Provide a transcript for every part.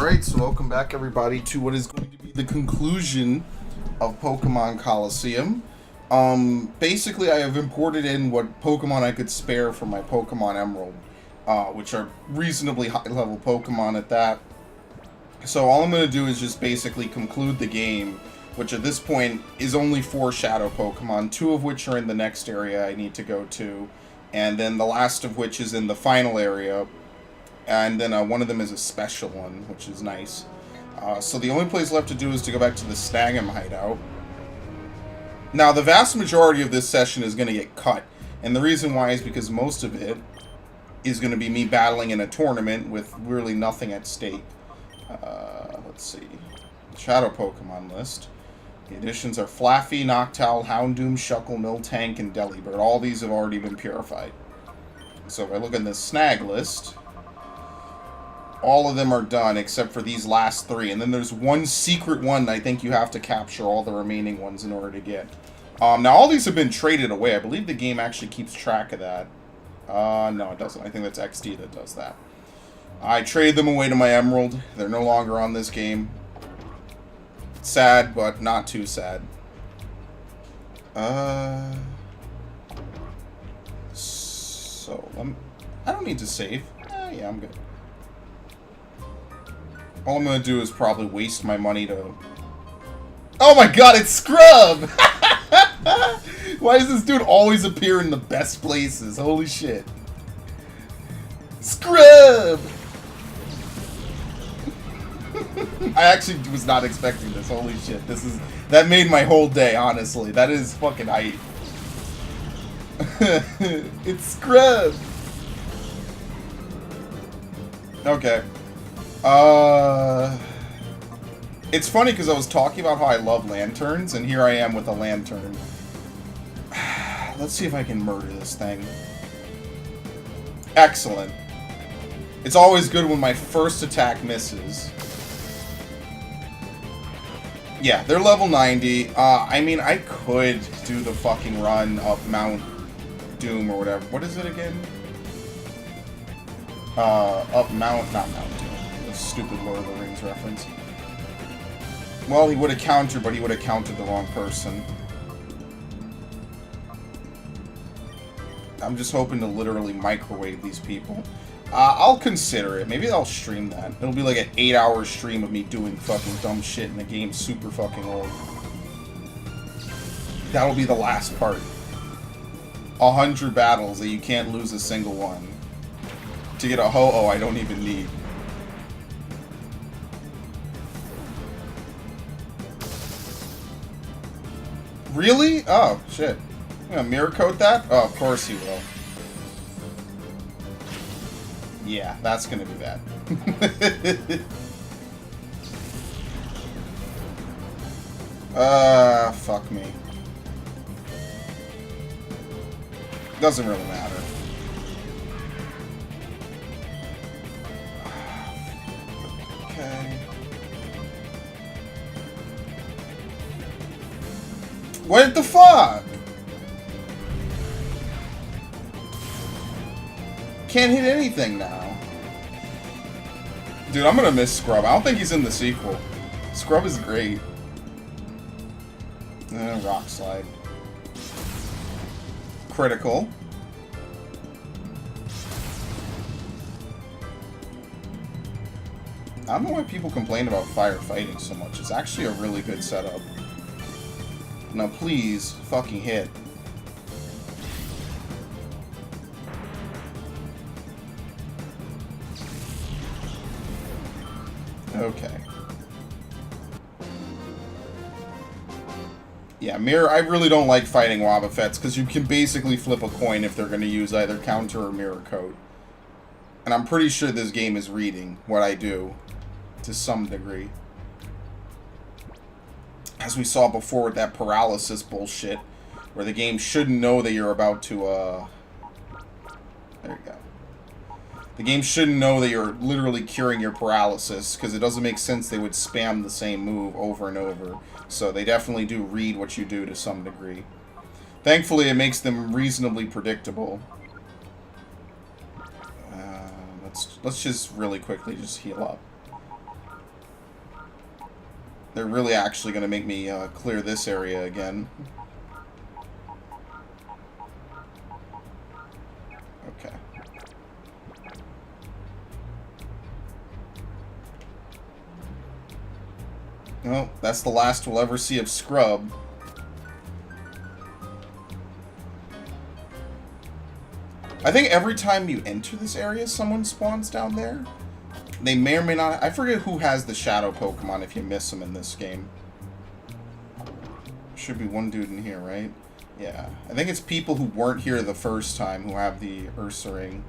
Alright, so welcome back everybody to what is going to be the conclusion of Pokemon Colosseum. Basically I have imported in what Pokemon I could spare from my Pokemon Emerald, which are reasonably high level Pokemon at that. So all I'm going to do is just basically conclude the game, which at this point is only 4 Shadow Pokemon, 2 of which are in the next area I need to go to, and then the last of which is in the final area. And then one of them is a special one, which is nice. So the only place left to do is to go back to the Snag'em hideout. Now, the vast majority of this session is going to get cut. And the reason why is because most of it is going to be me battling in a tournament with really nothing at stake. Let's see. Shadow Pokemon list. The additions are Flaffy, Noctowl, Houndoom, Shuckle, Miltank, and Delibird. All these have already been purified. So if I look at the snag list, all of them are done except for these last 3. And then there's one secret one I think you have to capture all the remaining ones in order to get. Now, all these have been traded away. I believe the game actually keeps track of that. No, it doesn't. I think that's XD that does that. I traded them away to my Emerald. They're no longer on this game. Sad, but not too sad. So, I don't need to save. Yeah, I'm good. All I'm going to do is probably waste my money to... Oh my god, it's Scrub! Why does this dude always appear in the best places? Holy shit. Scrub! I actually was not expecting this. Holy shit. That made my whole day, honestly. That is fucking hype. It's Scrub! Okay. It's funny because I was talking about how I love lanterns, and here I am with a lantern. Let's see if I can murder this thing. Excellent. It's always good when my first attack misses. Yeah, they're level 90. I mean, I could do the fucking run up Mount Doom or whatever. What is it again? Not Mount Doom. Stupid Lord of the Rings reference. Well, he would have countered, but he would have countered the wrong person. I'm just hoping to literally microwave these people. I'll consider it. Maybe I'll stream that. It'll be like an 8-hour stream of me doing fucking dumb shit and the game's super fucking old. That'll be the last part. 100 battles that you can't lose a single one. To get a Ho-Oh I don't even need. Really? Oh, shit. I'm gonna mirror coat that? Oh, of course he will. Yeah, that's gonna be bad. Fuck me. Doesn't really matter. Okay. What the fuck? Can't hit anything now. Dude, I'm gonna miss Scrub. I don't think he's in the sequel. Scrub is great. Rock Slide. Critical. I don't know why people complain about firefighting so much. It's actually a really good setup. Now please, fucking hit. Okay. Yeah, mirror. I really don't like fighting Wobbuffets because you can basically flip a coin if they're going to use either counter or mirror coat. And I'm pretty sure this game is reading what I do to some degree. As we saw before with that paralysis bullshit, where the game shouldn't know that you're about to, there you go. The game shouldn't know that you're literally curing your paralysis, because it doesn't make sense they would spam the same move over and over. So they definitely do read what you do to some degree. Thankfully, it makes them reasonably predictable. Let's just really quickly just heal up. They're really actually going to make me clear this area again. Okay. Well, that's the last we'll ever see of Scrub. I think every time you enter this area, someone spawns down there. They may or may not... I forget who has the Shadow Pokemon if you miss them in this game. Should be one dude in here, right? Yeah. I think it's people who weren't here the first time who have the Ursaring.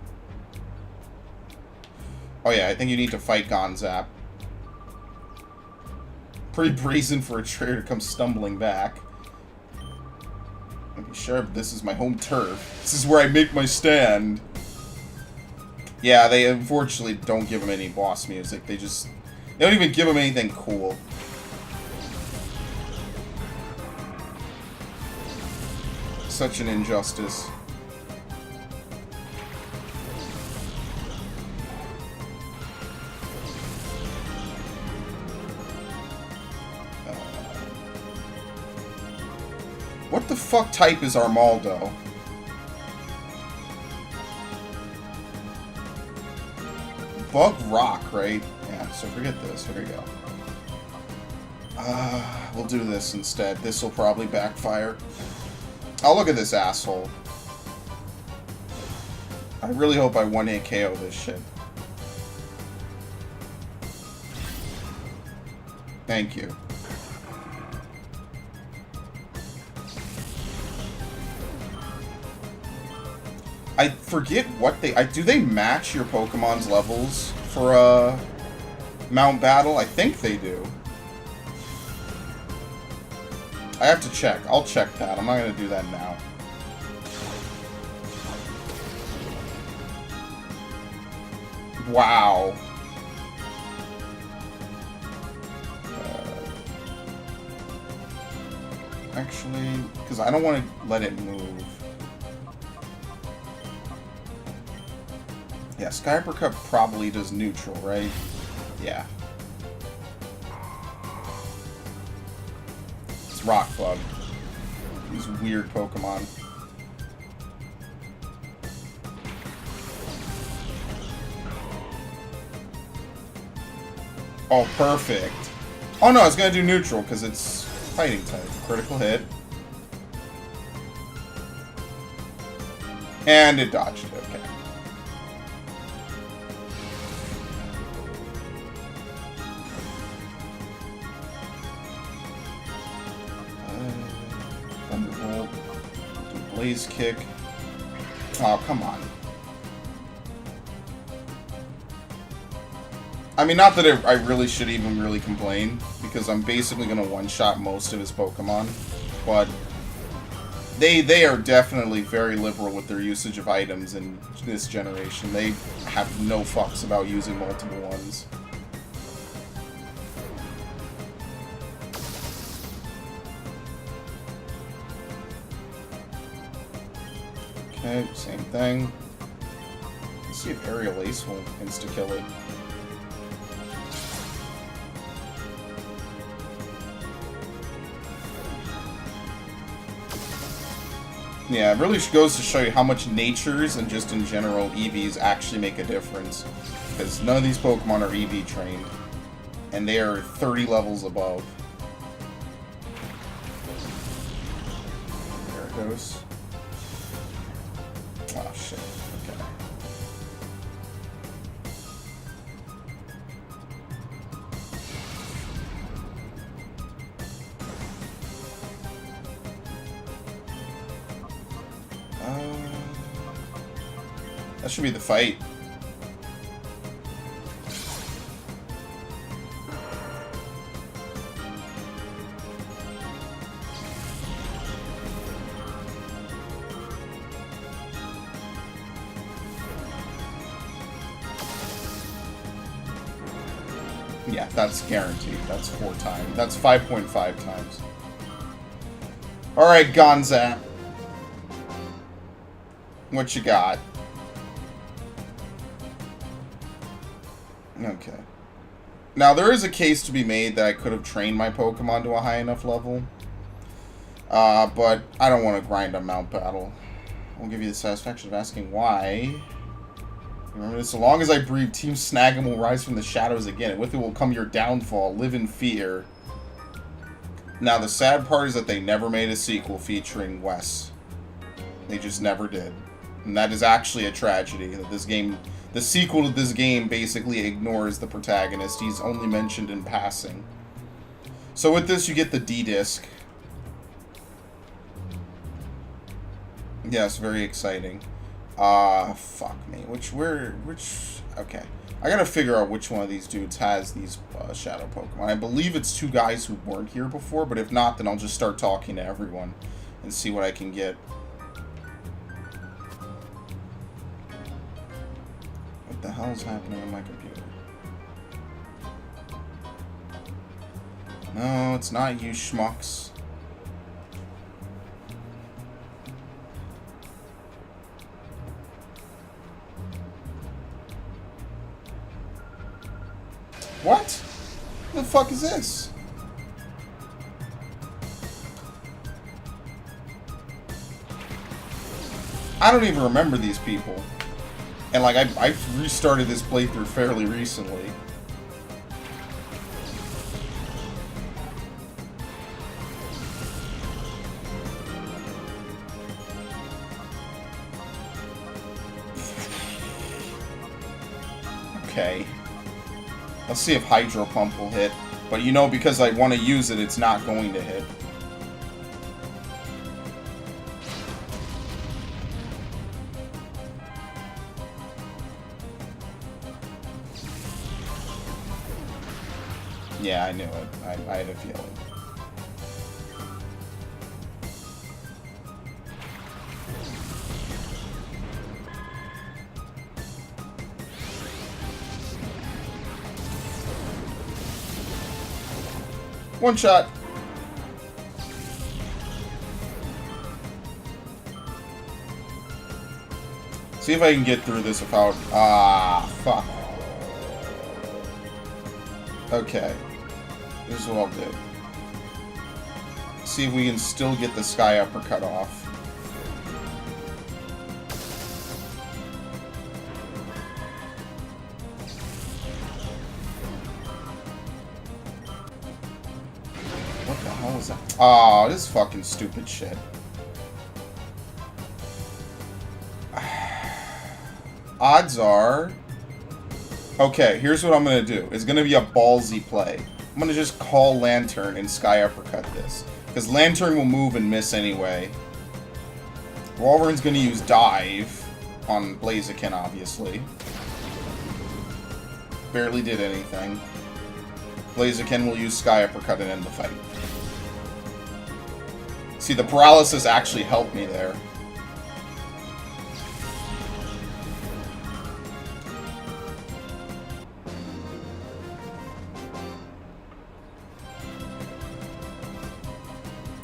Oh yeah, I think you need to fight Gonzap. Pretty brazen for a trader to come stumbling back. Okay, sure, but this is my home turf. This is where I make my stand. Yeah, they unfortunately don't give him any boss music. They don't even give him anything cool. Such an injustice. What the fuck type is Armaldo? Bug rock, right? Yeah, so forget this. Here we go. We'll do this instead. This will probably backfire. Oh, look at this asshole. I really hope I 1-hit KO this shit. Thank you. I forget what they... do they match your Pokemon's levels for Mount Battle? I think they do. I have to check. I'll check that. I'm not going to do that now. Wow. Actually, because I don't want to let it move. Yeah, Sky Uppercut probably does neutral, right? Yeah. It's Rock Bug. These weird Pokemon. Oh, perfect. Oh no, it's gonna do neutral because it's fighting type. Critical hit. And it dodged it, okay. Thunderbolt. Do Blaze Kick. Oh, come on. I mean, not that I really should even really complain, because I'm basically going to one-shot most of his Pokemon, but they are definitely very liberal with their usage of items in this generation. They have no fucks about using multiple ones. Okay, same thing. Let's see if Aerial Ace will insta-kill it. Yeah, it really goes to show you how much natures and just in general EVs actually make a difference. Because none of these Pokemon are EV trained. And they are 30 levels above. There it goes. Oh shit, okay. That should be the fight. Yeah, that's guaranteed. That's 4 times. That's 5.5 times. Alright, Gonzap. What you got? Okay. Now, there is a case to be made that I could have trained my Pokemon to a high enough level. But I don't want to grind on Mount Battle. I'll give you the satisfaction of asking why. Remember this, so long as I breathe, Team Snag'em will rise from the shadows again, and with it will come your downfall. Live in fear. Now, the sad part is that they never made a sequel featuring Wes. They just never did. And that is actually a tragedy, that this game, the sequel to this game basically ignores the protagonist. He's only mentioned in passing. So with this, you get the D-Disc. Yes, very exciting. Fuck me. Okay. I gotta figure out which one of these dudes has these shadow Pokemon. I believe it's two guys who weren't here before, but if not, then I'll just start talking to everyone and see what I can get. What the hell is happening on my computer? No, it's not you schmucks. What? What the fuck is this? I don't even remember these people. And like, I restarted this playthrough fairly recently. Okay. Let's see if Hydro Pump will hit. But you know, because I want to use it, it's not going to hit. Yeah, I knew it. I had a feeling. One shot. See if I can get through this without... Ah, fuck. Okay. This is what I'll do. See if we can still get the Sky Uppercut off. What the hell is that? Oh, this is fucking stupid shit. Odds are... Okay, here's what I'm gonna do. It's gonna be a ballsy play. I'm gonna just call Lantern and Sky Uppercut this. Because Lantern will move and miss anyway. Wolverine's gonna use Dive on Blaziken, obviously. Barely did anything. Blaziken will use Sky Uppercut and end the fight. See, the paralysis actually helped me there.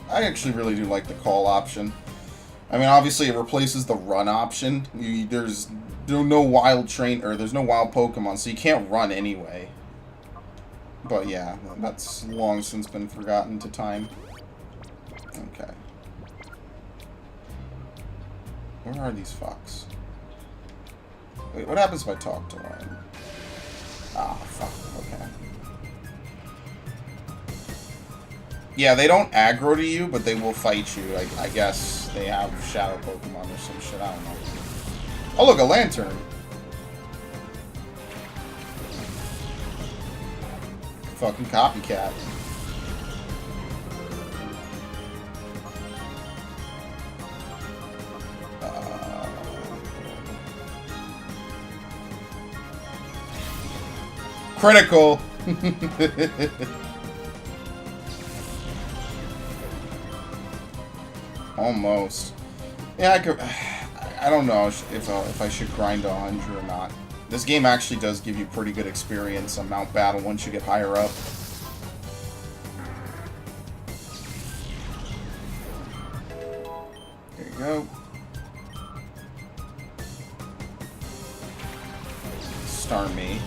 I actually really do like the call option. I mean, obviously it replaces the run option. There's no wild Pokemon, so you can't run anyway. But yeah, that's long since been forgotten to time. Okay. Where are these fucks? Wait, what happens if I talk to one? Ah, fuck. Okay. Yeah, they don't aggro to you, but they will fight you. I guess they have shadow Pokemon or some shit. I don't know. Oh, look, a Lantern. Fucking copycat. Critical. Almost. Yeah, I could. I don't know if I should grind to 100 or not. This game actually does give you pretty good experience on Mount Battle once you get higher up. There you go. Starmie.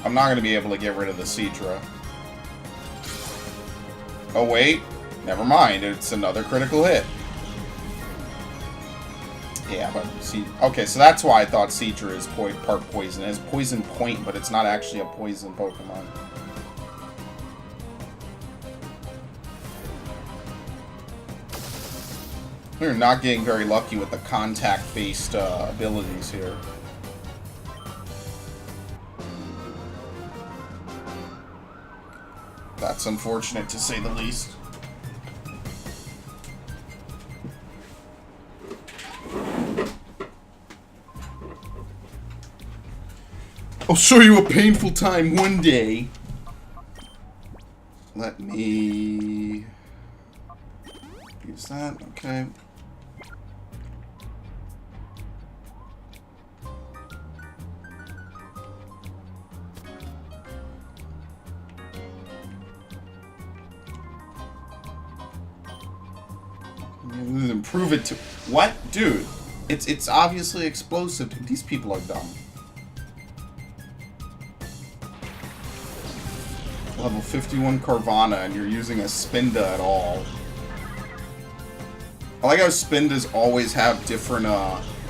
I'm not going to be able to get rid of the Seadra. Oh, wait. Never mind. It's another critical hit. Yeah, but see, okay, so that's why I thought Seadra is part poison. It has poison point, but it's not actually a poison Pokemon. We're not getting very lucky with the contact-based abilities here. That's unfortunate, to say the least. I'll show you a painful time one day. Let me use that. Okay. Improve it to what, dude? It's obviously explosive. These people are dumb. Level 51 Carvana, and you're using a Spinda at all. I like how Spindas always have different,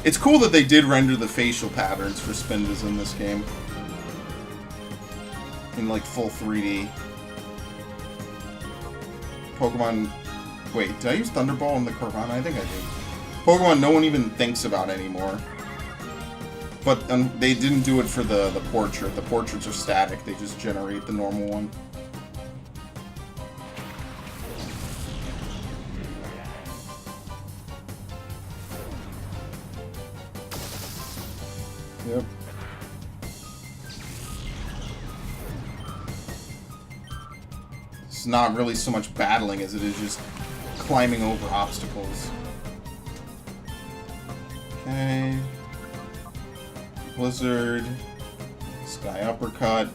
It's cool that they did render the facial patterns for Spindas in this game. In, like, full 3D. Pokemon... Wait, did I use Thunderball in the Carvana? I think I did. Pokemon no one even thinks about anymore. But they didn't do it for the portrait. The portraits are static. They just generate the normal one. Yep. It's not really so much battling as it is just climbing over obstacles. Okay. Blizzard. Sky Uppercut.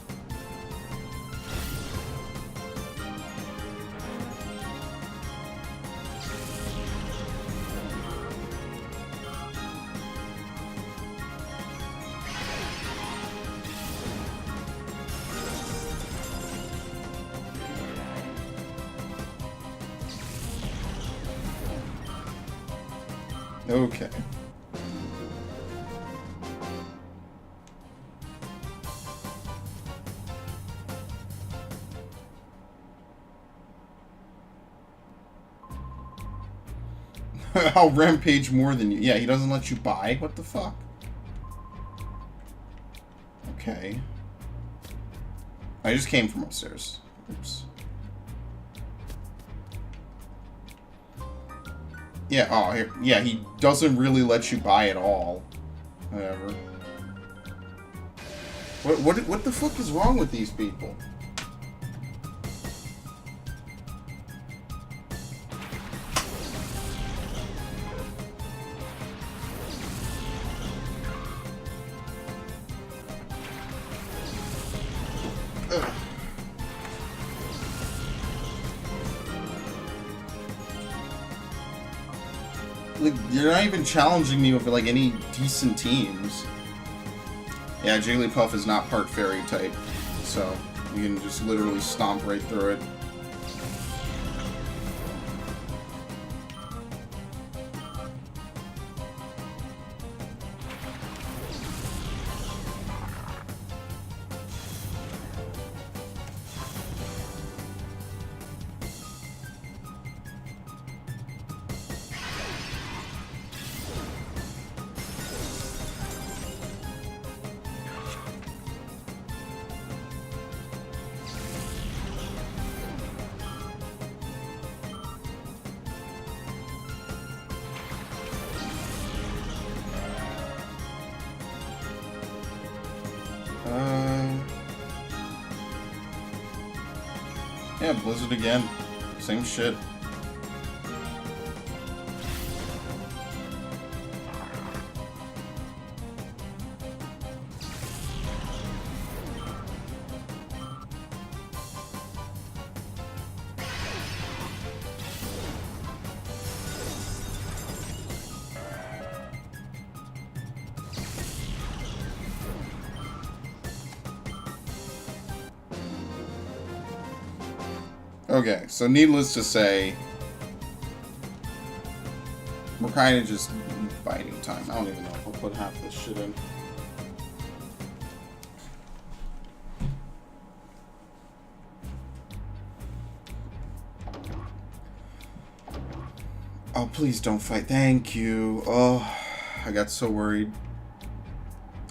Okay. I'll rampage more than you. Yeah, he doesn't let you buy? What the fuck? Okay. I just came from upstairs. Oops. Yeah, oh, here. Yeah, he doesn't really let you buy at all. Whatever. What the fuck is wrong with these people? Like, you're not even challenging me with, like, any decent teams. Yeah, Jigglypuff is not part fairy type, so you can just literally stomp right through it. Yeah, Blizzard again. Same shit. Okay, so needless to say, we're kind of just biding time. I don't even know if I'll put half this shit in. Oh, please don't fight. Thank you. Oh, I got so worried.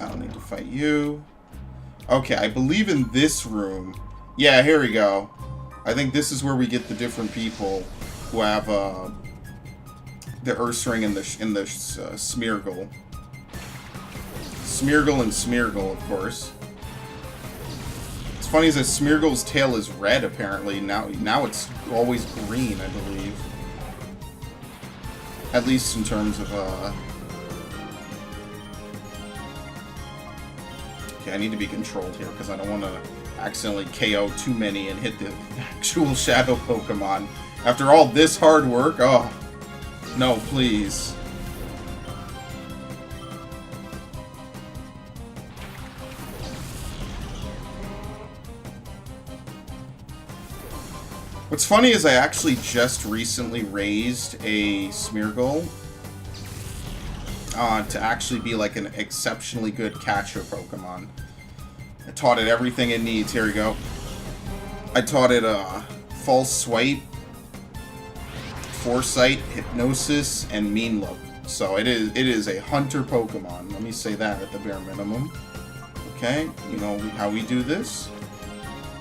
I don't need to fight you. Okay, I believe in this room. Yeah, here we go. I think this is where we get the different people who have the Ursaring and the Smeargle. Smeargle and Smeargle, of course. It's funny is that Smeargle's tail is red apparently. Now it's always green, I believe. At least in terms of okay, I need to be controlled here because I don't want to accidentally KO too many and hit the actual Shadow Pokemon. After all this hard work, oh, no, please. What's funny is I actually just recently raised a Smeargle to actually be like an exceptionally good catcher Pokemon. I taught it everything it needs. Here we go. I taught it False Swipe, Foresight, Hypnosis, and Mean Look. So it is a hunter Pokemon. Let me say that at the bare minimum. Okay, you know how we do this.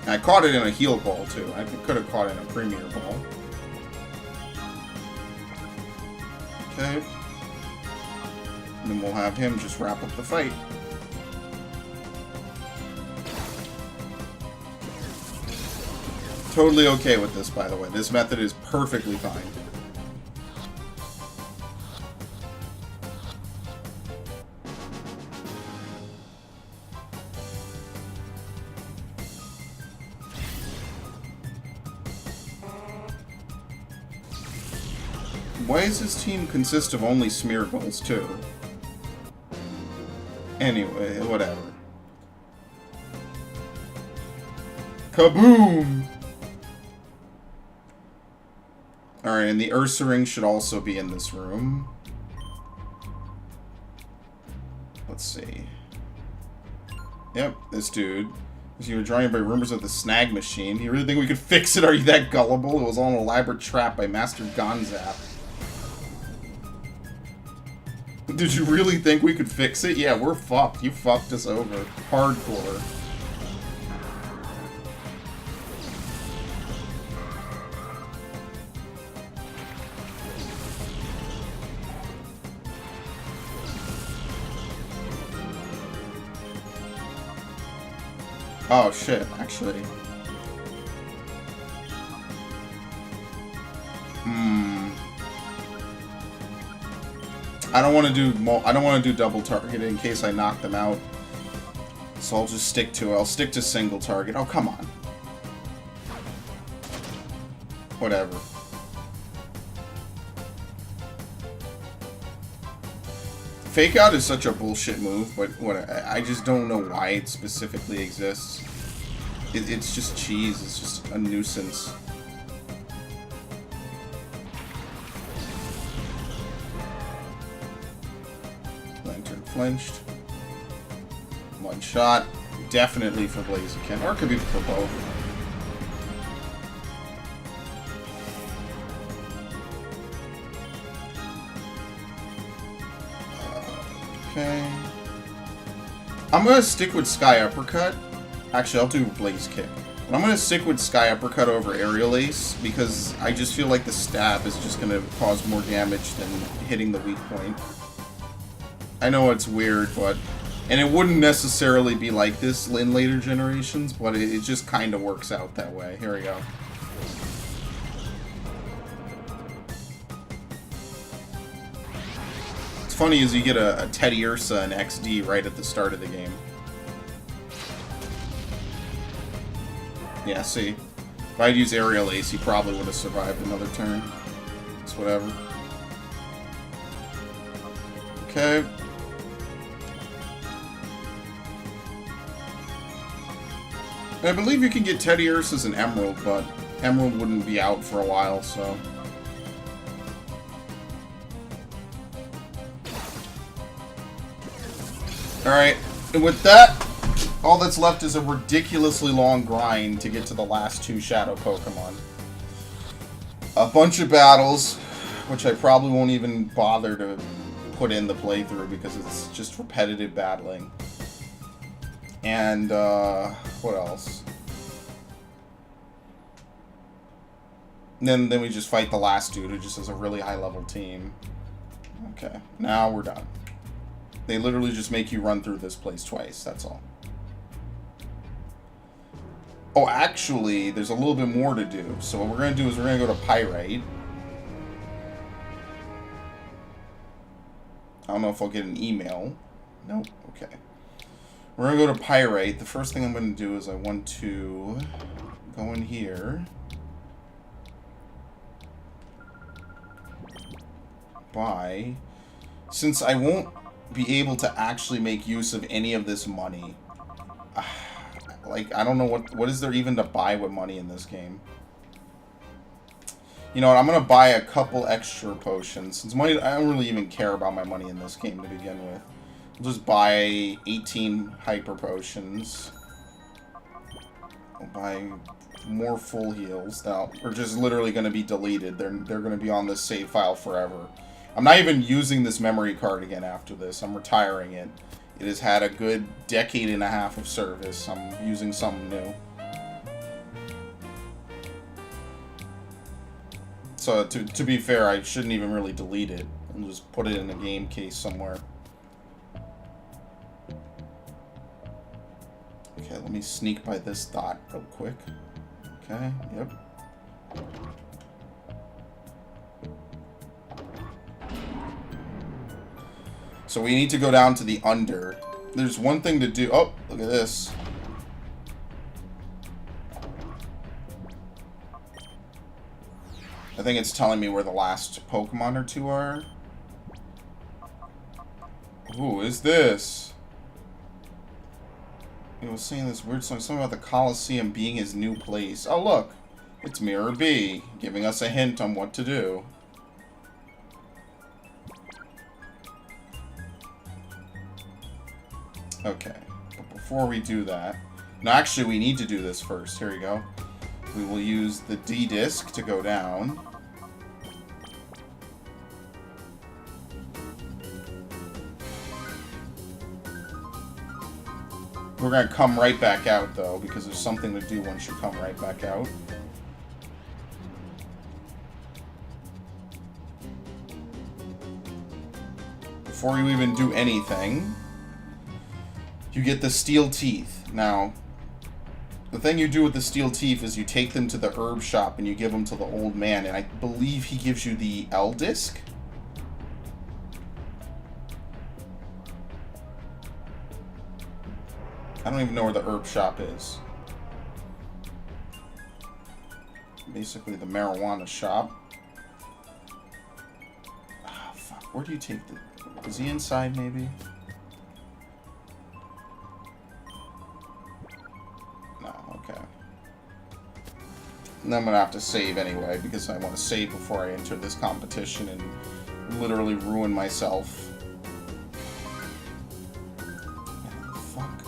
And I caught it in a Heal Ball too. I could have caught it in a Premier Ball. Okay. And then we'll have him just wrap up the fight. Totally okay with this, by the way. This method is perfectly fine. Why does this team consist of only Smeargles, too? Anyway, whatever. Kaboom! Alright, and the Ursaring should also be in this room. Let's see. Yep, this dude. You were drawing by rumors of the snag machine. Do you really think we could fix it? Are you that gullible? It was all an elaborate trap by Master Gonzap. Did you really think we could fix it? Yeah, we're fucked. You fucked us over. Hardcore. Oh shit, actually. I don't want to do double target in case I knock them out. So I'll just stick to it. I'll stick to single target. Oh, come on. Whatever. Fake out is such a bullshit move, but I just don't know why it specifically exists. It's just cheese. It's just a nuisance. Lantern flinched. One shot. Definitely for Blaziken. Or it could be for both. Okay. I'm gonna stick with Sky Uppercut. Actually, I'll do Blaze Kick. But I'm gonna stick with Sky Uppercut over Aerial Ace because I just feel like the stab is just gonna cause more damage than hitting the weak point. I know it's weird, but... And it wouldn't necessarily be like this in later generations, but it just kind of works out that way. Here we go. Funny is you get a Teddy Ursa and XD right at the start of the game. Yeah, see? If I'd used Aerial Ace, he probably would have survived another turn. It's whatever. Okay. I believe you can get Teddy Ursas in Emerald, but Emerald wouldn't be out for a while, so... Alright, and with that, all that's left is a ridiculously long grind to get to the last 2 Shadow Pokemon. A bunch of battles, which I probably won't even bother to put in the playthrough because it's just repetitive battling. And, what else? And then we just fight the last dude who just has a really high-level team. Okay, now we're done. They literally just make you run through this place twice, that's all. Oh, actually, there's a little bit more to do. So what we're going to do is we're going to go to Pyrite. I don't know if I'll get an email. Nope, okay. We're going to go to Pyrite. The first thing I'm going to do is I want to go in here. Buy. Since I won't be able to actually make use of any of this money. Like, I don't know what is there even to buy with money in this game. You know what, I'm going to buy a couple extra potions. Since money, I don't really even care about my money in this game to begin with. I'll just buy 18 hyper potions. I'll buy more full heals. Now, they're just literally going to be deleted. They're going to be on this save file forever. I'm not even using this memory card again after this. I'm retiring it. It has had a good decade and a half of service. I'm using something new. So, to be fair, I shouldn't even really delete it. I'll just put it in a game case somewhere. Okay, let me sneak by this dot real quick. Okay, yep. So we need to go down to the under. There's one thing to do. Oh, look at this. I think it's telling me where the last Pokemon or 2 are. Who is this? He was saying this weird song, something about the Colosseum being his new place. Oh, look. It's Mirror B, giving us a hint on what to do. Okay, but before we do that... No, actually, we need to do this first. Here we go. We will use the D-Disc to go down. We're going to come right back out, though, because there's something to do once you come right back out. Before you even do anything... You get the steel teeth. Now, the thing you do with the steel teeth is you take them to the herb shop and you give them to the old man, and I believe he gives you the L-Disc? I don't even know where the herb shop is. Basically the marijuana shop. Ah, fuck. Where do you take the... Is he inside, maybe? And I'm going to have to save anyway, because I want to save before I enter this competition and literally ruin myself. Fuck.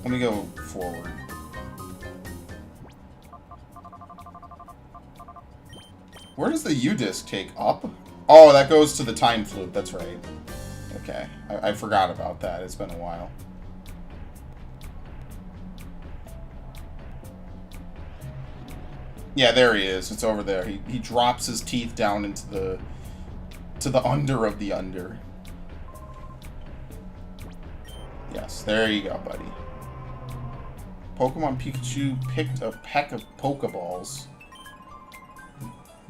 Let me go forward. Where does the U-Disc take? Up? Oh, that goes to the time flute, that's right. Okay, I forgot about that. It's been a while. Yeah, there he is. It's over there. He drops his teeth down into the under of the under. Yes, there you go, buddy. Pokemon Pikachu picked a pack of Pokeballs.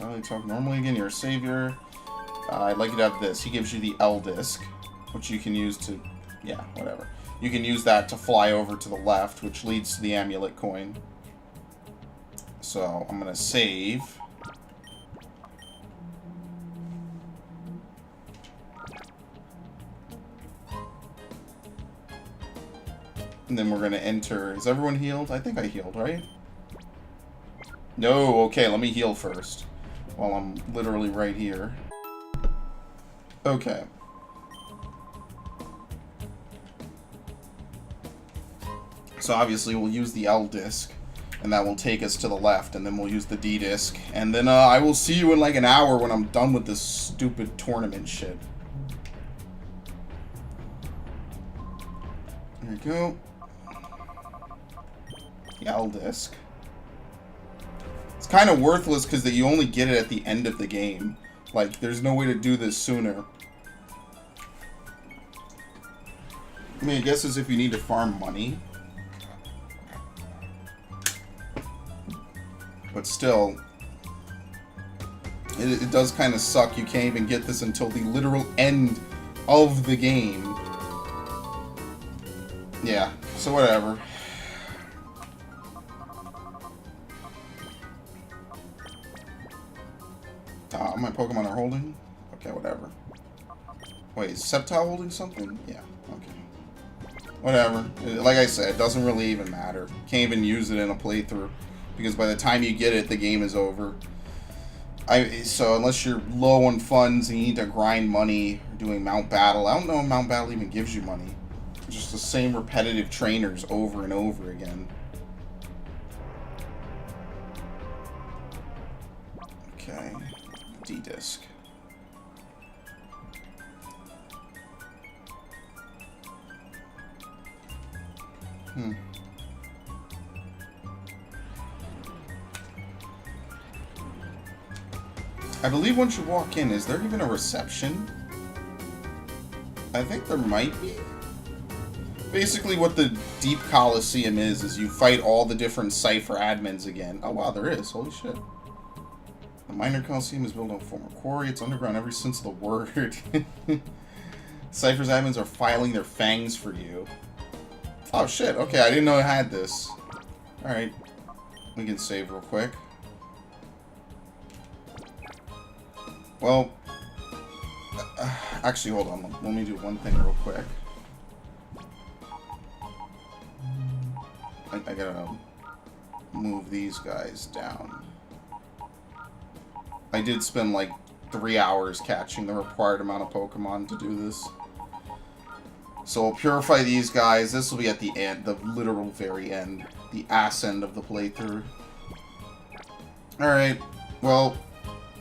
Well, you talk normally again. You're a savior. I'd like you to have this. He gives you the L-Disc, which you can use to... Yeah, whatever. You can use that to fly over to the left, which leads to the amulet coin. So, I'm going to save. And then we're going to enter... Is everyone healed? I think I healed, right? No, okay, let me heal first. While I'm literally right here. Okay. So obviously we'll use the L disc, and that will take us to the left, and then we'll use the D disc, and then I will see you in like an hour when I'm done with this stupid tournament shit. There we go. The L disc. It's kind of worthless because that you only get it at the end of the game. Like, there's no way to do this sooner. I mean, I guess as if you need to farm money. But still, it does kind of suck. You can't even get this until the literal end of the game. Yeah, so whatever. My Pokemon are holding? Okay, whatever. Wait, is Sceptile holding something? Yeah, okay. Whatever. Like I said, it doesn't really even matter. Can't even use it in a playthrough. Because by the time you get it, the game is over. So unless you're low on funds and you need to grind money doing Mount Battle, I don't know if Mount Battle even gives you money. It's just the same repetitive trainers over and over again. Okay. D-disc. I believe once you walk in, is there even a reception? I think there might be. Basically what the Deep Colosseum is you fight all the different Cypher admins again. Oh wow, there is. Holy shit. The Minor Colosseum is built on a former quarry. It's underground ever since the word. Cypher's admins are filing their fangs for you. Oh shit, okay, I didn't know it had this. Alright. We can save real quick. Well, actually, hold on. Let me do one thing real quick. I gotta move these guys down. I did spend like 3 hours catching the required amount of Pokemon to do this. So we'll purify these guys. This will be at the end, the literal very end. The ass end of the playthrough. Alright, well,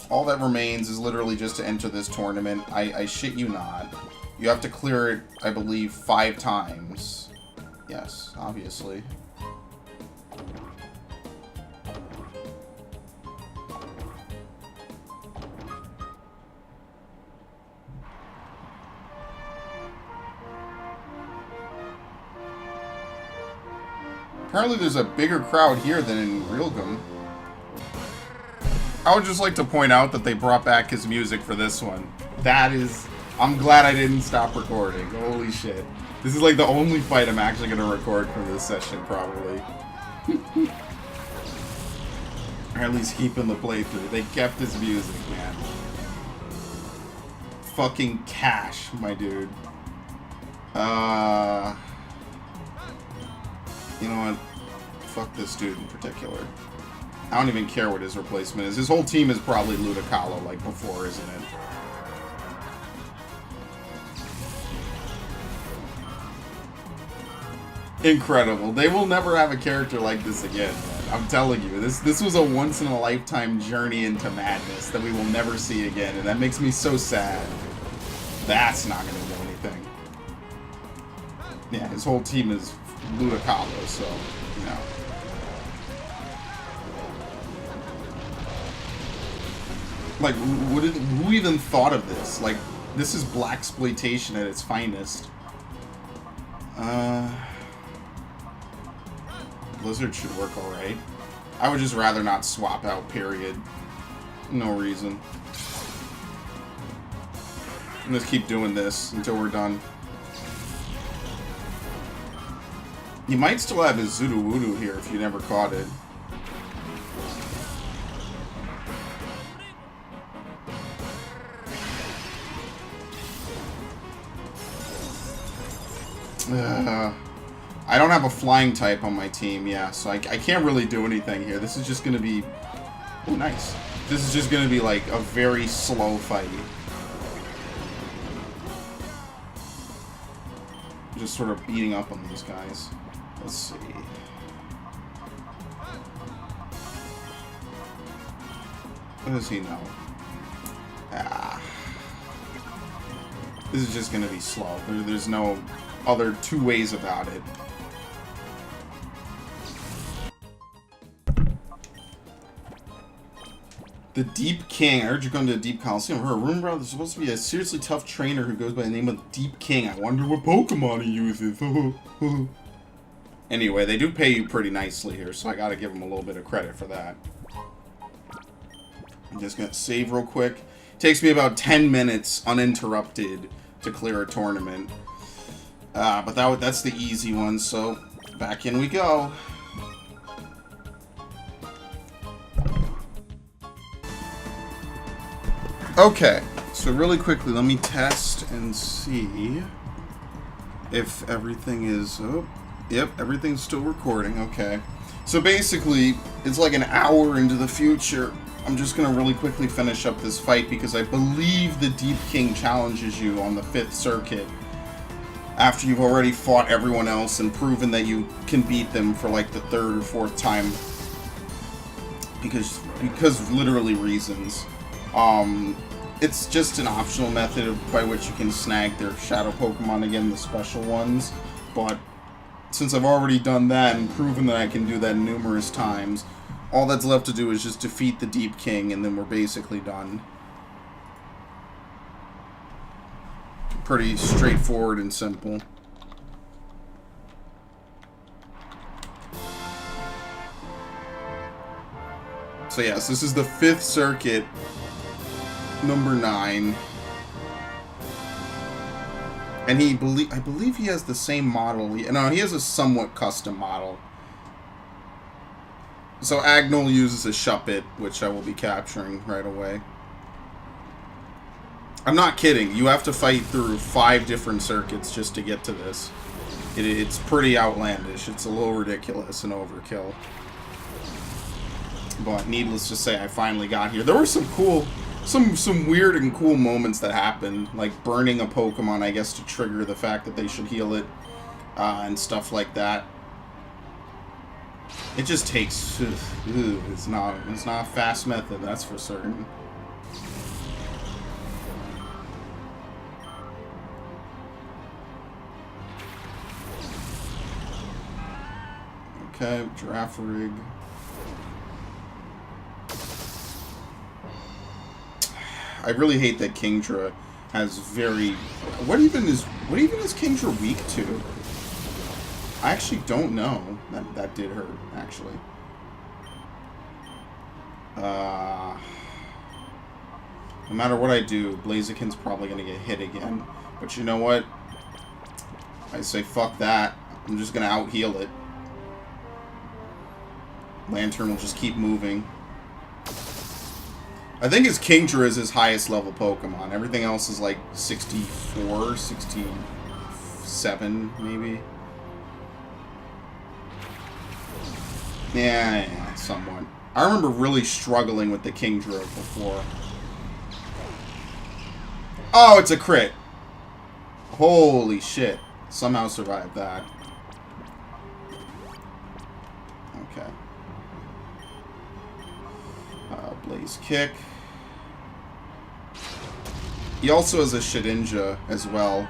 all that remains is literally just to enter this tournament. I shit you not. You have to clear it, I believe, 5 times. Yes, obviously. Apparently there's a bigger crowd here than in Realgum. I would just like to point out that they brought back his music for this one. That is... I'm glad I didn't stop recording. Holy shit. This is like the only fight I'm actually going to record for this session, probably. Or at least keeping the playthrough. They kept his music, man. Fucking cash, my dude. You know what? Fuck this dude in particular. I don't even care what his replacement is. His whole team is probably Ludicolo like before, isn't it? Incredible. They will never have a character like this again, man. I'm telling you. This was a once-in-a-lifetime journey into madness that we will never see again, and that makes me so sad. That's not going to do anything. Yeah, his whole team is Ludicolo, so, you know. Like, who even thought of this? Like, this is blaxploitation at its finest. Blizzard should work alright. I would just rather not swap out, period. No reason. I'm just keep doing this until we're done. You might still have his Zoodowoodoo here if you never caught it. I don't have a flying type on my team, yeah, so I can't really do anything here. This is just going to be Oh, nice. This is just gonna be like a very slow fight. Just sort of beating up on these guys. Let's see. What does he know? Ah. This is just gonna be slow. There's no other two ways about it. The Deep King. I heard you're going to the Deep Colosseum. I heard a rumor about there's supposed to be a seriously tough trainer who goes by the name of Deep King. I wonder what Pokemon he uses. Anyway, they do pay you pretty nicely here, so I gotta give them a little bit of credit for that. I'm just gonna save real quick. Takes me about 10 minutes uninterrupted to clear a tournament. But that's the easy one, so back in we go. Okay, so really quickly, let me test and see if everything is... Oh, yep, everything's still recording, okay. So basically, it's like an hour into the future. I'm just going to really quickly finish up this fight because I believe the Deep King challenges you on the 5th circuit after you've already fought everyone else and proven that you can beat them for like the 3rd or 4th time. Because literally reasons. It's just an optional method by which you can snag their shadow Pokemon again, the special ones. But since I've already done that and proven that I can do that numerous times, all that's left to do is just defeat the Deep King, and then we're basically done. Pretty straightforward and simple. So yes, this is the 5th circuit, number 9. And I believe he has the same model. No, he has a somewhat custom model. So Agnol uses a Shuppet, which I will be capturing right away. I'm not kidding. You have to fight through 5 different circuits just to get to this. It's pretty outlandish. It's a little ridiculous and overkill. But needless to say, I finally got here. There were some cool... Some weird and cool moments that happened, like burning a Pokemon, I guess, to trigger the fact that they should heal it, and stuff like that. It just takes... it's not a fast method, that's for certain. Okay, Giraffe Rig. I really hate that Kingdra has very... What even is Kingdra weak to? I actually don't know. That did hurt, actually. No matter what I do, Blaziken's probably going to get hit again. But you know what? I say fuck that. I'm just going to out-heal it. Lantern will just keep moving. I think his Kingdra is his highest level Pokemon. Everything else is like 64, 67, maybe. Yeah, somewhat. I remember really struggling with the Kingdra before. Oh, it's a crit. Holy shit. Somehow survived that. Okay. Blaze Kick. He also has a Shedinja as well.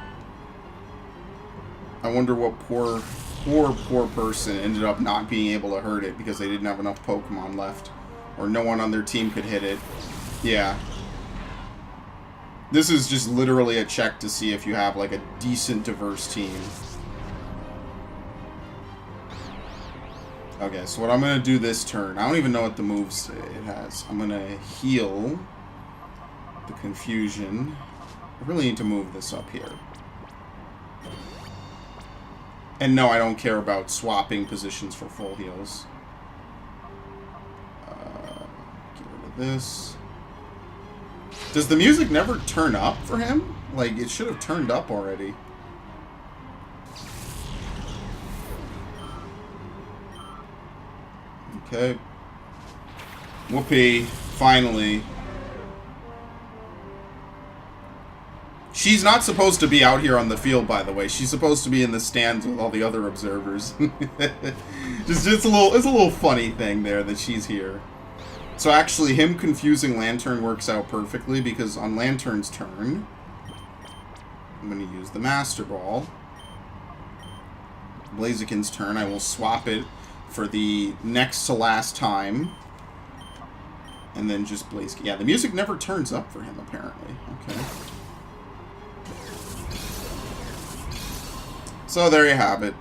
I wonder what poor person ended up not being able to hurt it because they didn't have enough Pokemon left. Or no one on their team could hit it. Yeah. This is just literally a check to see if you have like a decent, diverse team. Okay, so what I'm going to do this turn, I don't even know what the moves it has. I'm going to heal the Confusion. I really need to move this up here. And no, I don't care about swapping positions for full heals. Get rid of this. Does the music never turn up for him? Like, it should have turned up already. Okay. Whoopee. Finally. She's not supposed to be out here on the field, by the way. She's supposed to be in the stands with all the other observers. It's a little funny thing there that she's here. So actually, him confusing Lantern works out perfectly, because on Lantern's turn, I'm going to use the Master Ball. Blaziken's turn, I will swap it for the next to last time. And then just Blaziken. Yeah, the music never turns up for him, apparently. Okay. So there you have it.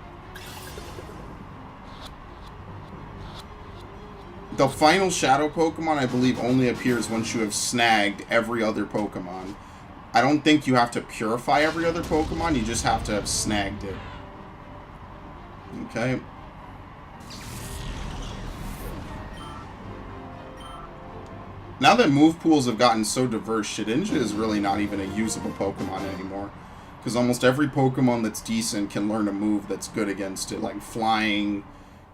The final Shadow Pokemon, I believe, only appears once you have snagged every other Pokemon. I don't think you have to purify every other Pokemon, you just have to have snagged it. Okay. Now that move pools have gotten so diverse, Shedinja is really not even a usable Pokemon anymore. Because almost every Pokemon that's decent can learn a move that's good against it, like Flying,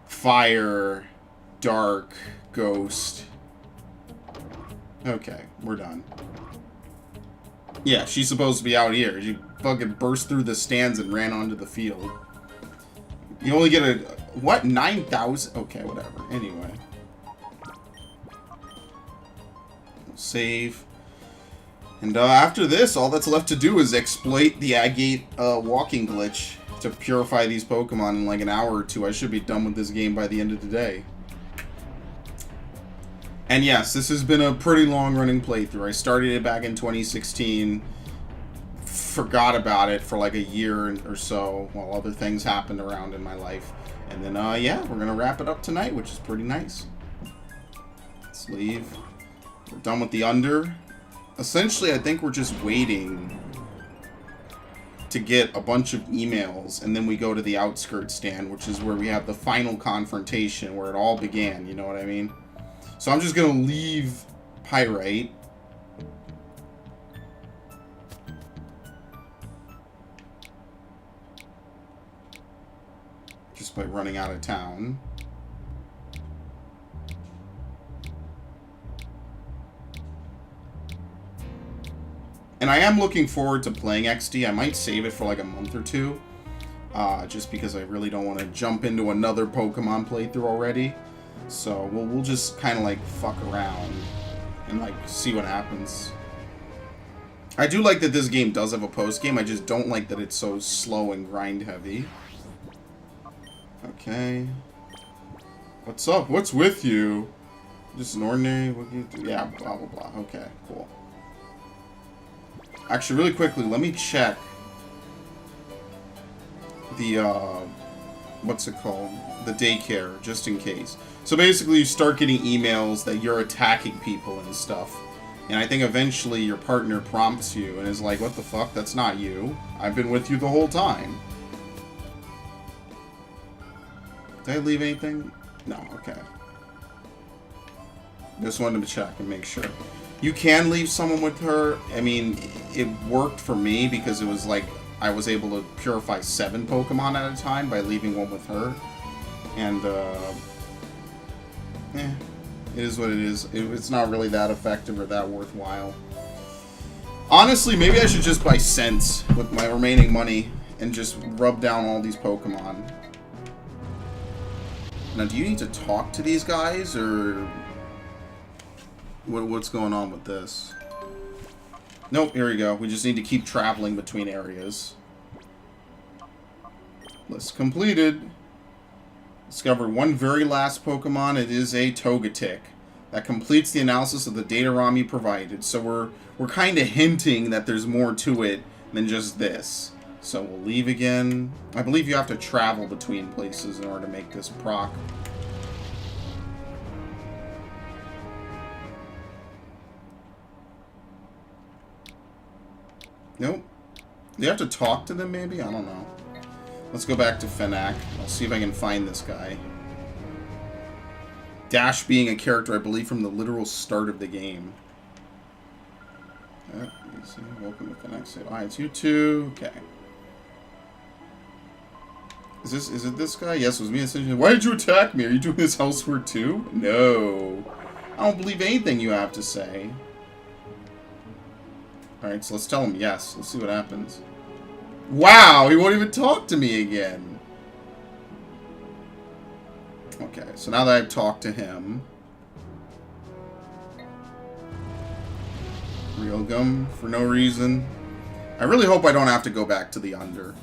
Fire, Dark, Ghost. Okay, we're done. Yeah, she's supposed to be out here. She fucking burst through the stands and ran onto the field. You only get a... What? 9,000? Okay, whatever. Anyway. We'll save. And after this, all that's left to do is exploit the Agate walking glitch to purify these Pokemon in like an hour or two. I should be done with this game by the end of the day. And yes, this has been a pretty long-running playthrough. I started it back in 2016, forgot about it for like a year or so while other things happened around in my life. And then, yeah, we're going to wrap it up tonight, which is pretty nice. Let's leave. We're done with the Under. Essentially, I think we're just waiting to get a bunch of emails, and then we go to the Outskirts stand, which is where we have the final confrontation, where it all began, you know what I mean? So I'm just going to leave Pyrite. Just by running out of town. And I am looking forward to playing XD. I might save it for like a month or two. Just because I really don't want to jump into another Pokemon playthrough already. So we'll just kind of like fuck around and like see what happens. I do like that this game does have a post game. I just don't like that it's so slow and grind heavy. Okay. What's up? What's with you? Just an ordinary? What do you do? Yeah, blah blah blah. Okay, cool. Actually, really quickly, let me check the what's it called? The daycare, just in case. So basically, you start getting emails that you're attacking people and stuff. And I think eventually your partner prompts you and is like, what the fuck? That's not you. I've been with you the whole time. Did I leave anything? No, okay. Just wanted to check and make sure. You can leave someone with her. I mean, it worked for me because it was like I was able to purify 7 Pokemon at a time by leaving one with her. And, it is what it is. It's not really that effective or that worthwhile. Honestly, maybe I should just buy Sense with my remaining money and just rub down all these Pokemon. Now, do you need to talk to these guys, or what's going on with this? Nope, here we go. We just need to keep traveling between areas. List completed. Discover one very last Pokemon. It is a Togetic. That completes the analysis of the data ROM you provided. So we're kind of hinting that there's more to it than just this. So we'll leave again. I believe you have to travel between places in order to make this proc. Nope. Do you have to talk to them, maybe? I don't know. Let's go back to Fenak. I'll see if I can find this guy. Dash being a character, I believe, from the literal start of the game. Welcome to Fenak. Alright, it's you two. Okay. Is it this guy? Yes, it was me. Why did you attack me? Are you doing this elsewhere too? No. I don't believe anything you have to say. Alright, so let's tell him yes. Let's see what happens. Wow, he won't even talk to me again. Okay, so now that I've talked to him... Real gum for no reason. I really hope I don't have to go back to the under.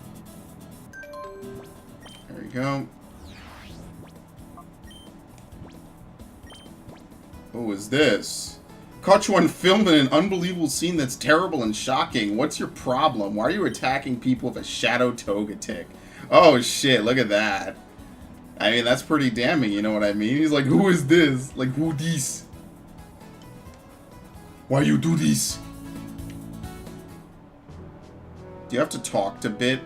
There you go. What is this? Caught you on film in an unbelievable scene that's terrible and shocking. What's your problem? Why are you attacking people with a shadow toga tick? Oh shit, look at that. I mean, that's pretty damning, you know what I mean? He's like, who is this? Like, who this? Why you do this? Do you have to talk to Bit?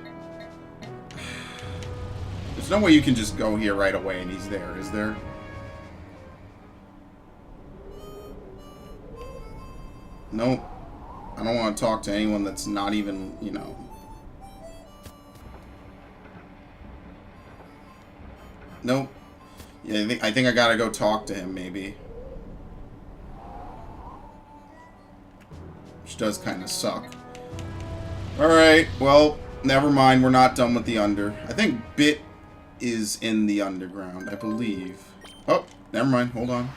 There's no way you can just go here right away and he's there, is there? Nope. I don't want to talk to anyone that's not even, you know... Nope. Yeah, I think I gotta go talk to him, maybe. Which does kind of suck. Alright, well, never mind. We're not done with the under. I think Bit is in the underground, I believe. Oh, never mind. Hold on.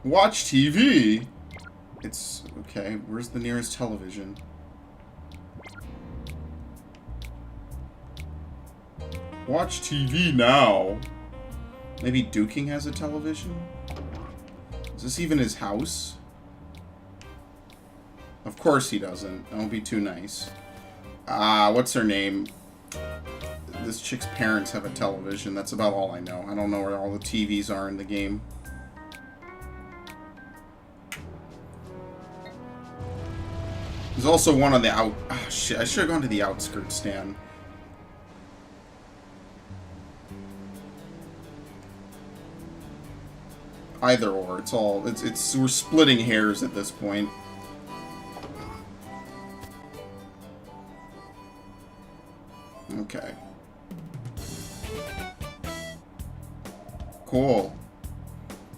Watch TV? It's... okay, where's the nearest television? Watch TV now. Maybe Duking has a television? Is this even his house? Of course he doesn't. Don't be too nice. What's her name? This chick's parents have a television. That's about all I know. I don't know where all the TVs are in the game. There's also one on the out... oh, shit. I should have gone to the outskirts stand. Either or. It's all... It's we're splitting hairs at this point. Okay. Cool.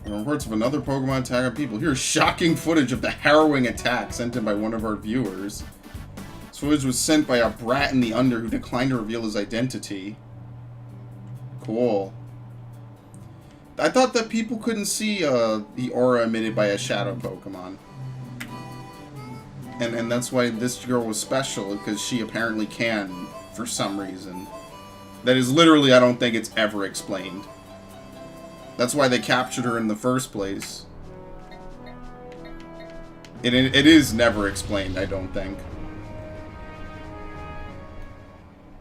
There are reports of another Pokemon attack on people. Here's shocking footage of the harrowing attack sent in by one of our viewers. This footage was sent by a brat in the under who declined to reveal his identity. Cool. I thought that people couldn't see the aura emitted by a shadow Pokemon. And that's why this girl was special, because she apparently can, for some reason. That is literally, I don't think it's ever explained. That's why they captured her in the first place. It is never explained, I don't think.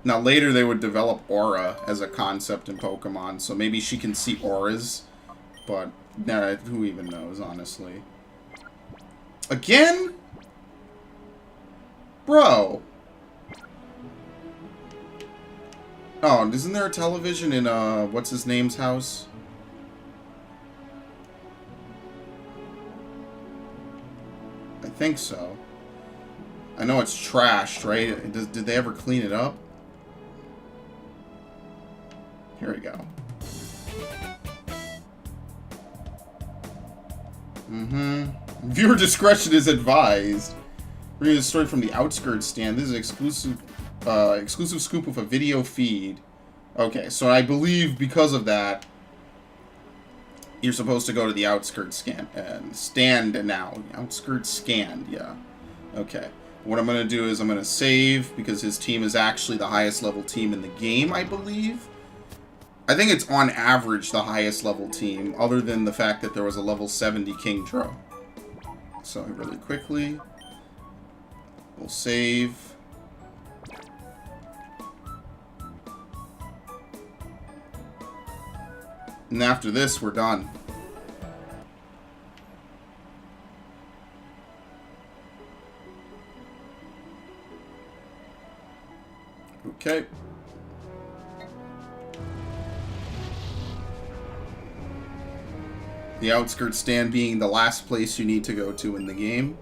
Now, later they would develop aura as a concept in Pokemon, so maybe she can see auras. But, nah, who even knows, honestly. Again? Bro. Oh, isn't there a television in, what's his name's house? I think so. I know it's trashed, right? Did they ever clean it up? Here we go. Viewer discretion is advised. Reading the story from the outskirts stand. This is an exclusive scoop of a video feed. Okay, so I believe because of that, you're supposed to go to the outskirts stand now. Outskirts scanned, yeah. Okay. What I'm going to do is I'm going to save, because his team is actually the highest level team in the game, I believe. I think it's on average the highest level team, other than the fact that there was a level 70 Kingdra. So really quickly, we'll save. And after this, we're done. Okay. The outskirts stand being the last place you need to go to in the game.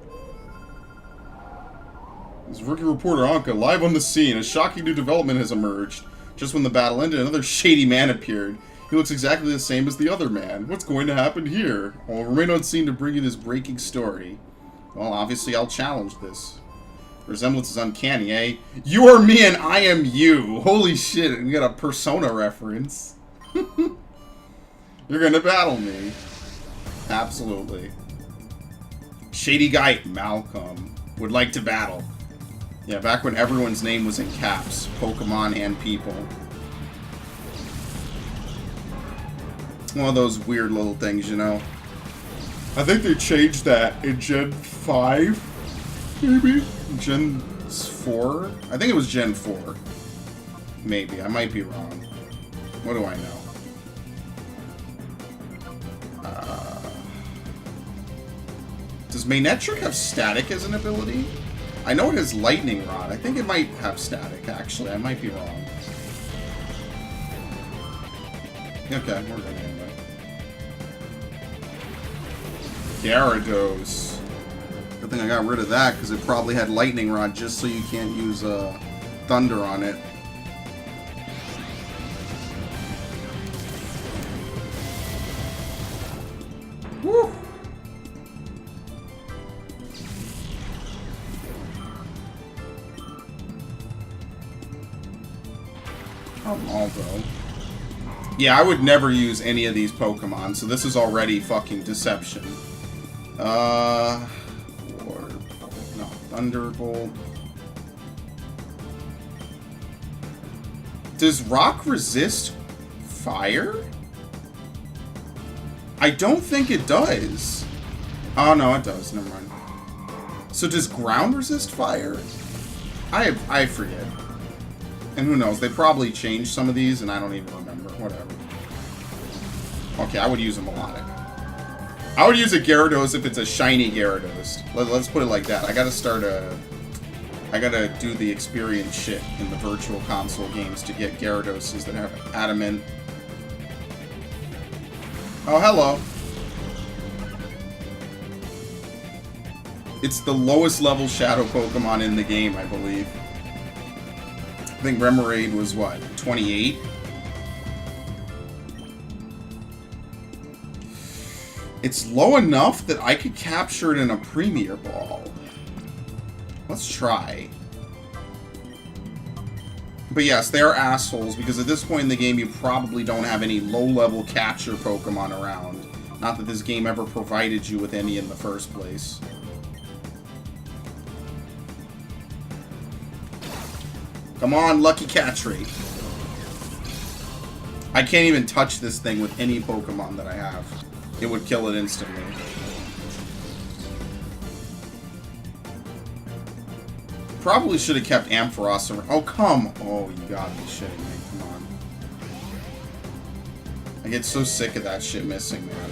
This is Rookie Reporter Anka, live on the scene. A shocking new development has emerged. Just when the battle ended, another shady man appeared. He looks exactly the same as the other man. What's going to happen here? I'll remain on scene to bring you this breaking story. Well, obviously I'll challenge this. The resemblance is uncanny, eh? You are me and I am you. Holy shit, we got a Persona reference. You're gonna battle me. Absolutely. Shady guy Malcolm would like to battle. Yeah, back when everyone's name was in caps. Pokemon and people. One of those weird little things, you know. I think they changed that in Gen 5, maybe? Gen 4? I think it was Gen 4. Maybe. I might be wrong. What do I know? Does Manectric have static as an ability? I know it has Lightning Rod. I think it might have static, actually. I might be wrong. Okay, we're good anyway. Gyarados. Good thing I got rid of that, because it probably had Lightning Rod just so you can't use Thunder on it. Woo! Aldo. Yeah, I would never use any of these Pokemon, so this is already fucking deception. No, Thunderbolt. Does Rock resist fire? I don't think it does. Oh, no, it does. Never mind. So does Ground resist fire? I forget. And who knows? They probably changed some of these, and I don't even remember. Whatever. Okay, I would use a Melodic. I would use a Gyarados if it's a shiny Gyarados. Let's put it like that. I gotta do the experience shit in the virtual console games to get Gyaradoses that have Adamant. Oh, hello. It's the lowest level Shadow Pokemon in the game, I believe. I think Remoraid was, what, 28? It's low enough that I could capture it in a Premier Ball. Let's try. But yes, they are assholes, because at this point in the game, you probably don't have any low-level capture Pokemon around. Not that this game ever provided you with any in the first place. Come on, Lucky Catch Rate. I can't even touch this thing with any Pokemon that I have. It would kill it instantly. Probably should have kept Ampharos around. Oh, come. Oh, you gotta be shitting me. Come on. I get so sick of that shit missing, man.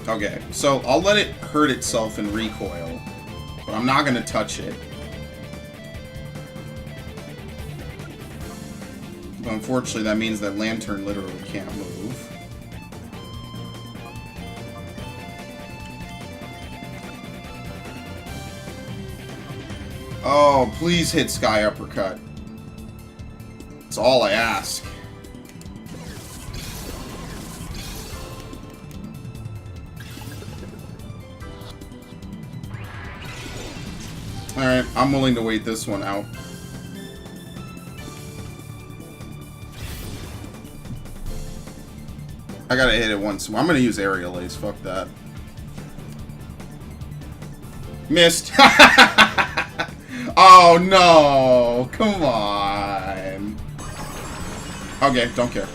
Okay, so I'll let it hurt itself in recoil. But I'm not gonna touch it. But unfortunately, that means that Lantern literally can't move. Oh, please hit Sky Uppercut. That's all I ask. Alright, I'm willing to wait this one out. I gotta hit it once. I'm gonna use Aerial Ace. Fuck that. Missed. Oh no! Come on. Okay, don't care.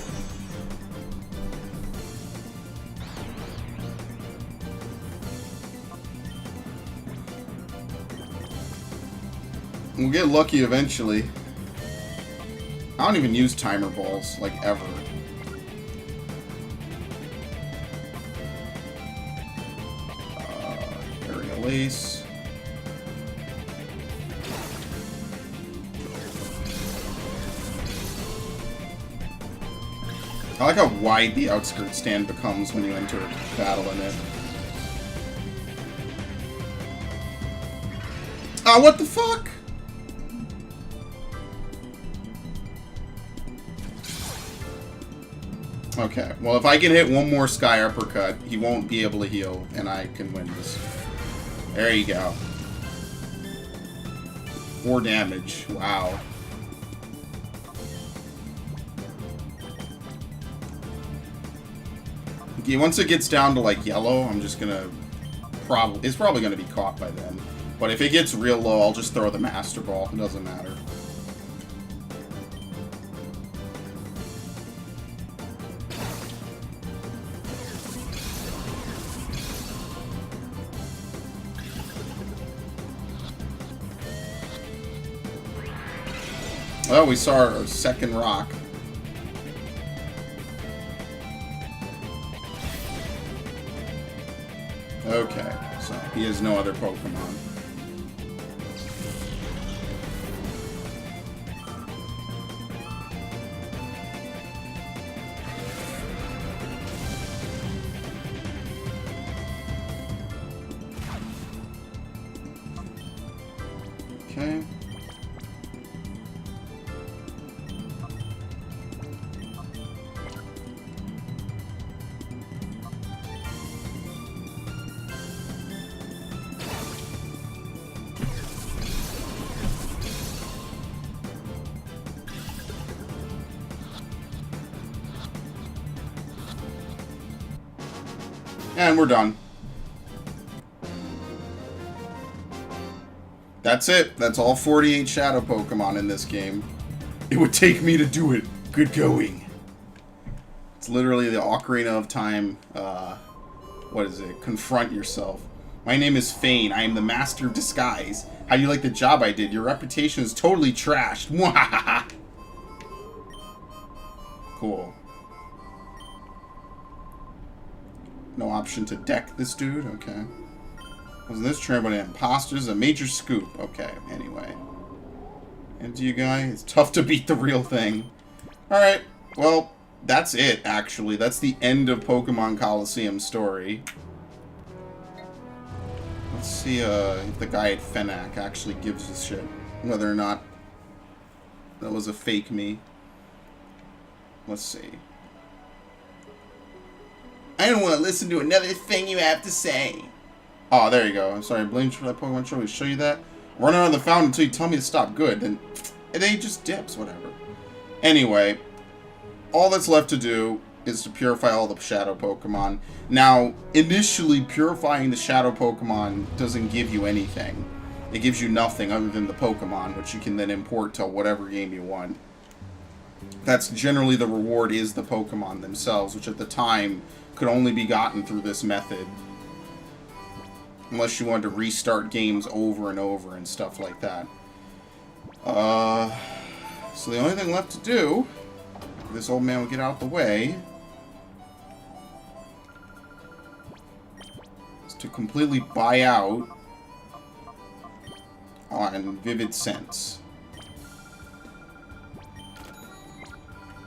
We'll get lucky eventually. I don't even use timer balls, like, ever. Aerial Ace. I like how wide the outskirt stand becomes when you enter battle in it. Oh, what the fuck? Okay, well, if I can hit one more Sky Uppercut, he won't be able to heal, and I can win this. There you go. 4 damage. Wow. Okay, once it gets down to, like, yellow, I'm just gonna... It's probably gonna be caught by then. But if it gets real low, I'll just throw the Master Ball. It doesn't matter. Oh, we saw our second rock. Okay, so he has no other Pokemon. Okay. And we're done. That's it. That's all 48 Shadow Pokemon in this game. It would take me to do it. Good going. It's literally the Ocarina of Time, what is it? Confront yourself. My name is Fane. I am the master of disguise. How do you like the job I did? Your reputation is totally trashed. Mwahaha. Cool. No option to deck this dude? Okay. Wasn't this trained by imposters? A major scoop. Okay, anyway. And you guy, it's tough to beat the real thing. Alright, well, that's it, actually. That's the end of Pokemon Colosseum story. Let's see if the guy at Fenac actually gives a shit. Whether or not that was a fake me. Let's see. I don't want to listen to another thing you have to say. Oh, there you go. I'm sorry, blame for that Pokemon show. We show you that. Run around the fountain until you tell me to stop. Good. And then he just dips. Whatever. Anyway, all that's left to do is to purify all the Shadow Pokemon. Now, initially, purifying the Shadow Pokemon doesn't give you anything. It gives you nothing other than the Pokemon, which you can then import to whatever game you want. That's generally the reward, is the Pokemon themselves, which at the time could only be gotten through this method. Unless you wanted to restart games over and over and stuff like that. So the only thing left to do, if this old man will get out of the way, is to completely buy out on Vivid Sense.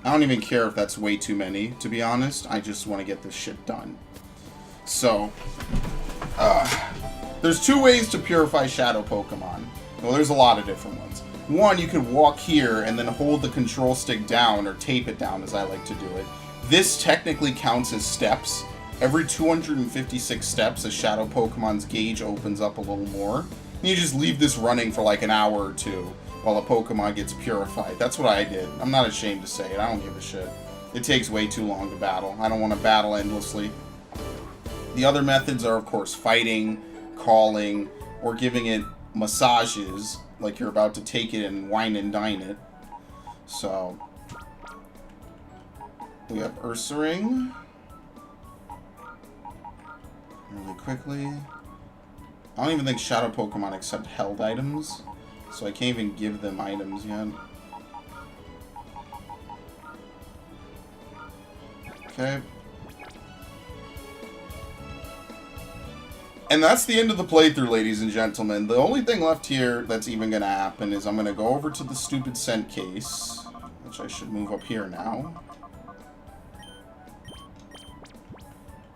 I don't even care if that's way too many, to be honest. I just want to get this shit done. So, there's 2 ways to purify Shadow Pokemon. Well, there's a lot of different ones. One, you could walk here and then hold the control stick down, or tape it down as I like to do it. This technically counts as steps. Every 256 steps, a Shadow Pokemon's gauge opens up a little more. And you just leave this running for like an hour or 2 while a Pokemon gets purified. That's what I did. I'm not ashamed to say it. I don't give a shit. It takes way too long to battle. I don't want to battle endlessly. The other methods are, of course, fighting, calling, or giving it massages, like you're about to take it and wine and dine it. So, we have Ursaring. Really quickly. I don't even think Shadow Pokemon accept held items, so I can't even give them items yet. Okay. And that's the end of the playthrough, ladies and gentlemen. The only thing left here that's even going to happen is I'm going to go over to the stupid scent case, which I should move up here now.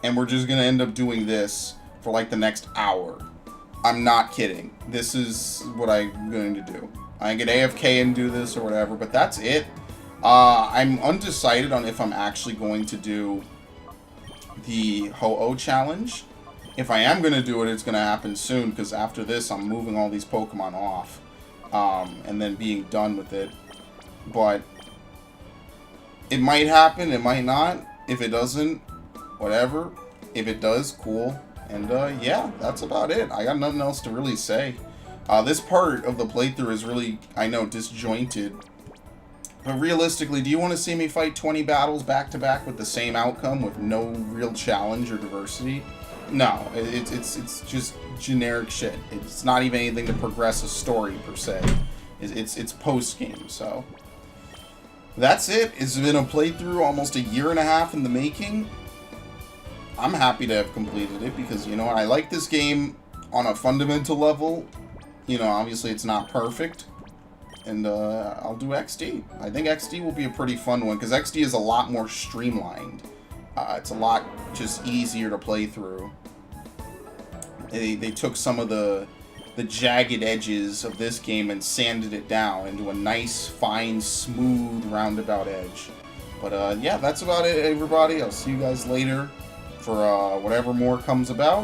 And we're just going to end up doing this for like the next hour. I'm not kidding. This is what I'm going to do. I can get AFK and do this or whatever, but that's it. I'm undecided on if I'm actually going to do the Ho-Oh challenge. If I am going to do it, it's going to happen soon, because after this, I'm moving all these Pokemon off, and then being done with it. But it might happen, it might not. If it doesn't, whatever. If it does, cool. And, yeah, that's about it. I got nothing else to really say. This part of the playthrough is really, I know, disjointed. But realistically, do you want to see me fight 20 battles back-to-back with the same outcome, with no real challenge or diversity? No, it's just generic shit. It's not even anything to progress a story, per se. It's post-game, so... That's it. It's been a playthrough almost a year and a half in the making. I'm happy to have completed it because, you know, I like this game on a fundamental level. You know, obviously it's not perfect. And I'll do XD. I think XD will be a pretty fun one because XD is a lot more streamlined. It's a lot just easier to play through. They took some of the jagged edges of this game and sanded it down into a nice, fine, smooth, roundabout edge. But yeah, that's about it, everybody. I'll see you guys later for whatever more comes about.